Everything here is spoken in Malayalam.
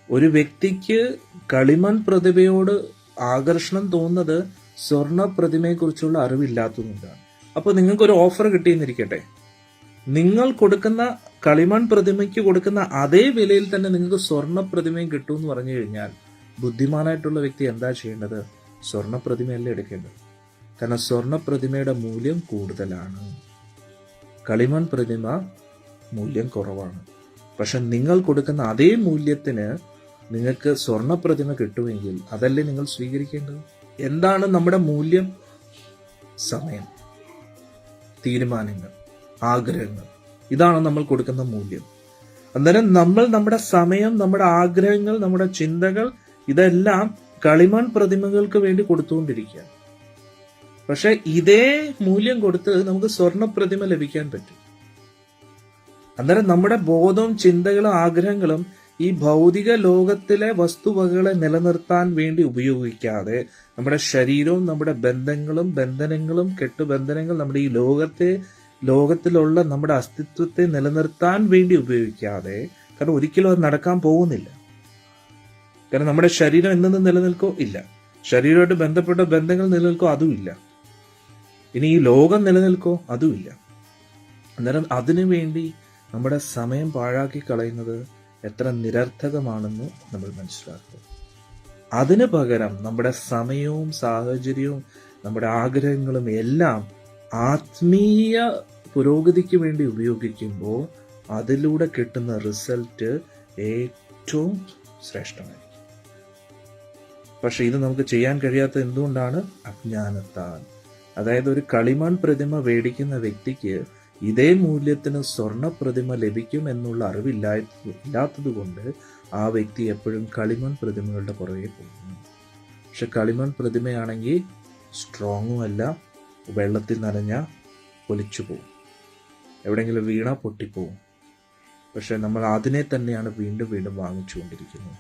ഒരു വ്യക്തിക്ക് കളിമൺ പ്രതിമയോട് ആകർഷണം തോന്നുന്നത് സ്വർണ്ണ പ്രതിമയെക്കുറിച്ചുള്ള അറിവില്ലാത്തതുകൊണ്ടാണ്. അപ്പോൾ നിങ്ങൾക്കൊരു ഓഫർ കിട്ടിയെന്നിരിക്കട്ടെ, നിങ്ങൾ കൊടുക്കുന്ന കളിമൺ പ്രതിമയ്ക്ക് കൊടുക്കുന്ന അതേ വിലയിൽ തന്നെ നിങ്ങൾക്ക് സ്വർണ്ണ പ്രതിമയും കിട്ടുമെന്ന് പറഞ്ഞു കഴിഞ്ഞാൽ ബുദ്ധിമാനായിട്ടുള്ള വ്യക്തി എന്താ ചെയ്യേണ്ടത്? സ്വർണ്ണ പ്രതിമയല്ല എടുക്കേണ്ടത്. കാരണം സ്വർണ്ണ പ്രതിമയുടെ മൂല്യം കൂടുതലാണ്, കളിമൺ പ്രതിമ മൂല്യം കുറവാണ്. പക്ഷെ നിങ്ങൾ കൊടുക്കുന്ന അതേ മൂല്യത്തിന് നിങ്ങൾക്ക് സ്വർണ്ണ പ്രതിമ കിട്ടുമെങ്കിൽ അതല്ലേ നിങ്ങൾ സ്വീകരിക്കേണ്ടത്? എന്താണ് നമ്മുടെ മൂല്യം? സമയം, തീരുമാനങ്ങൾ, ആഗ്രഹങ്ങൾ, ഇതാണ് നമ്മൾ കൊടുക്കുന്ന മൂല്യം. അന്നേരം നമ്മൾ നമ്മുടെ സമയം, നമ്മുടെ ആഗ്രഹങ്ങൾ, നമ്മുടെ ചിന്തകൾ ഇതെല്ലാം കളിമൺ പ്രതിമകൾക്ക് വേണ്ടി കൊടുത്തുകൊണ്ടിരിക്കുക. പക്ഷെ ഇതേ മൂല്യം കൊടുത്ത് നമുക്ക് സ്വർണ്ണ പ്രതിമ ലഭിക്കാൻ പറ്റും. അന്നേരം നമ്മുടെ ബോധവും ചിന്തകളും ആഗ്രഹങ്ങളും ഈ ഭൗതിക ലോകത്തിലെ വസ്തുവകകളെ നിലനിർത്താൻ വേണ്ടി ഉപയോഗിക്കാതെ നമ്മുടെ ശരീരവും നമ്മുടെ ബന്ധനങ്ങളും കെട്ടുബന്ധനങ്ങൾ നമ്മുടെ ഈ ലോകത്തിലുള്ള നമ്മുടെ അസ്തിത്വത്തെ നിലനിർത്താൻ വേണ്ടി ഉപയോഗിക്കാതെ, കാരണം ഒരിക്കലും അത് നടക്കാൻ പോകുന്നില്ല. കാരണം നമ്മുടെ ശരീരം എന്നെന്നും നിലനിൽക്കോ? ഇല്ല. ശരീരമായിട്ട് ബന്ധപ്പെട്ട ബന്ധങ്ങൾ നിലനിൽക്കോ? അതുമില്ല. ഇനി ഈ ലോകം നിലനിൽക്കോ? അതുമില്ല. അന്നേരം അതിനു വേണ്ടി നമ്മുടെ സമയം പാഴാക്കി കളയുന്നത് എത്ര നിരർത്ഥകമാണെന്ന് നമ്മൾ മനസ്സിലാക്കുക. അതിനു പകരം നമ്മുടെ സമയവും സാഹചര്യവും നമ്മുടെ ആഗ്രഹങ്ങളും എല്ലാം ആത്മീയ പുരോഗതിക്ക് വേണ്ടി ഉപയോഗിക്കുമ്പോൾ അതിലൂടെ കിട്ടുന്ന റിസൾട്ട് ഏറ്റവും ശ്രേഷ്ഠമായിരിക്കും. പക്ഷെ ഇത് നമുക്ക് ചെയ്യാൻ കഴിയാത്തത് എന്തുകൊണ്ടാണ്? അജ്ഞാനത്താൽ. അതായത് ഒരു കളിമൺ പ്രതിമ മേടിക്കുന്ന വ്യക്തിക്ക് ഇതേ മൂല്യത്തിന് സ്വർണ്ണ പ്രതിമ ലഭിക്കും എന്നുള്ള അറിവില്ലാത്തത് കൊണ്ട് ആ വ്യക്തി എപ്പോഴും കളിമൺ പ്രതിമകളുടെ പുറകെ പോകുന്നു. പക്ഷെ കളിമൺ പ്രതിമയാണെങ്കിൽ സ്ട്രോങ്ങും അല്ല, വെള്ളത്തിൽ നനഞ്ഞാൽ ഒലിച്ചു പോകും, എവിടെയെങ്കിലും വീണാൽ പൊട്ടിപ്പോവും. പക്ഷെ നമ്മൾ അതിനെ തന്നെയാണ് വീണ്ടും വീണ്ടും വാങ്ങിച്ചുകൊണ്ടിരിക്കുന്നത്.